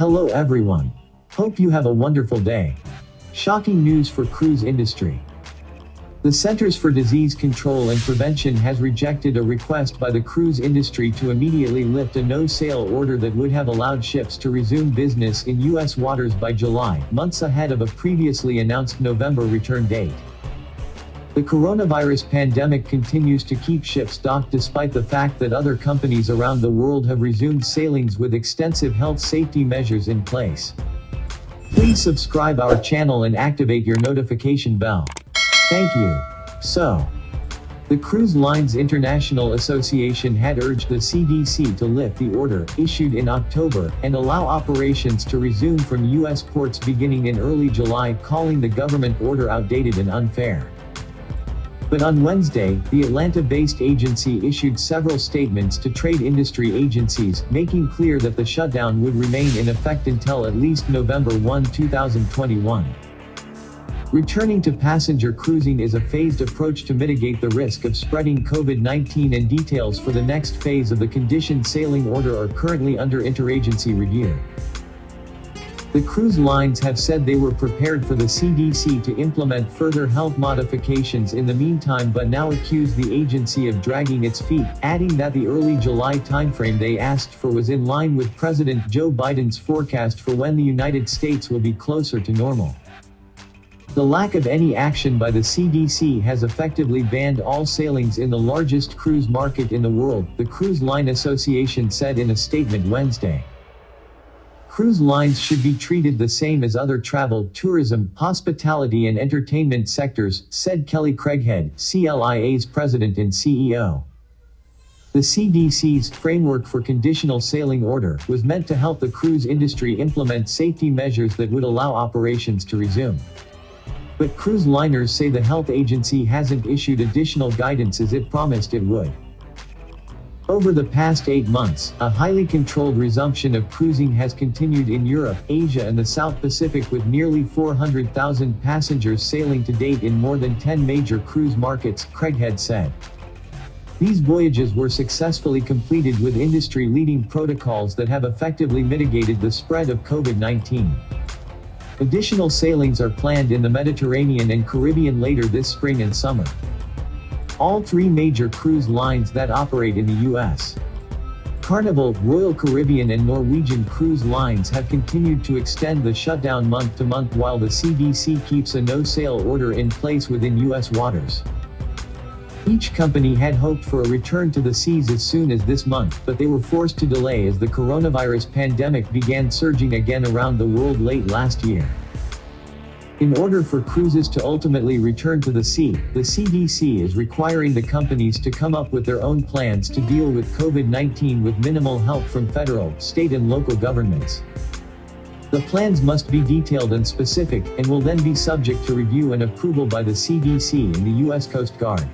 Hello everyone. Hope you have a wonderful day. Shocking news for cruise industry. The Centers for Disease Control and Prevention has rejected a request by the cruise industry to immediately lift a no-sail order that would have allowed ships to resume business in U.S. waters by July, months ahead of a previously announced November return date. The coronavirus pandemic continues to keep ships docked despite the fact that other companies around the world have resumed sailings with extensive health safety measures in place. Please subscribe our channel and activate your notification bell. Thank you. So, the Cruise Lines International Association had urged the CDC to lift the order, issued in October, and allow operations to resume from U.S. ports beginning in early July, calling the government order outdated and unfair. But on Wednesday, the Atlanta-based agency issued several statements to trade industry agencies, making clear that the shutdown would remain in effect until at least November 1, 2021. Returning to passenger cruising is a phased approach to mitigate the risk of spreading COVID-19, and details for the next phase of the conditioned sailing order are currently under interagency review. The cruise lines have said they were prepared for the CDC to implement further health modifications in the meantime, but now accuse the agency of dragging its feet, adding that the early July timeframe they asked for was in line with President Joe Biden's forecast for when the United States will be closer to normal. The lack of any action by the CDC has effectively banned all sailings in the largest cruise market in the world, the Cruise Line Association said in a statement Wednesday. Cruise lines should be treated the same as other travel, tourism, hospitality and entertainment sectors, said Kelly Craighead, CLIA's president and CEO. The CDC's framework for conditional sailing order was meant to help the cruise industry implement safety measures that would allow operations to resume. But cruise liners say the health agency hasn't issued additional guidance as it promised it would. Over the past 8 months, a highly controlled resumption of cruising has continued in Europe, Asia and the South Pacific, with nearly 400,000 passengers sailing to date in more than 10 major cruise markets, Craighead said. These voyages were successfully completed with industry-leading protocols that have effectively mitigated the spread of COVID-19. Additional sailings are planned in the Mediterranean and Caribbean later this spring and summer. All 3 major cruise lines that operate in the U.S. Carnival, Royal Caribbean and Norwegian Cruise Lines have continued to extend the shutdown month to month while the CDC keeps a no-sail order in place within U.S. waters. Each company had hoped for a return to the seas as soon as this month, but they were forced to delay as the coronavirus pandemic began surging again around the world late last year. In order for cruises to ultimately return to the sea, the CDC is requiring the companies to come up with their own plans to deal with COVID-19 with minimal help from federal, state and local governments. The plans must be detailed and specific, and will then be subject to review and approval by the CDC and the U.S. Coast Guard.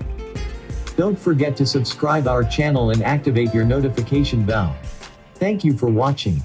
Don't forget to subscribe our channel and activate your notification bell. Thank you for watching.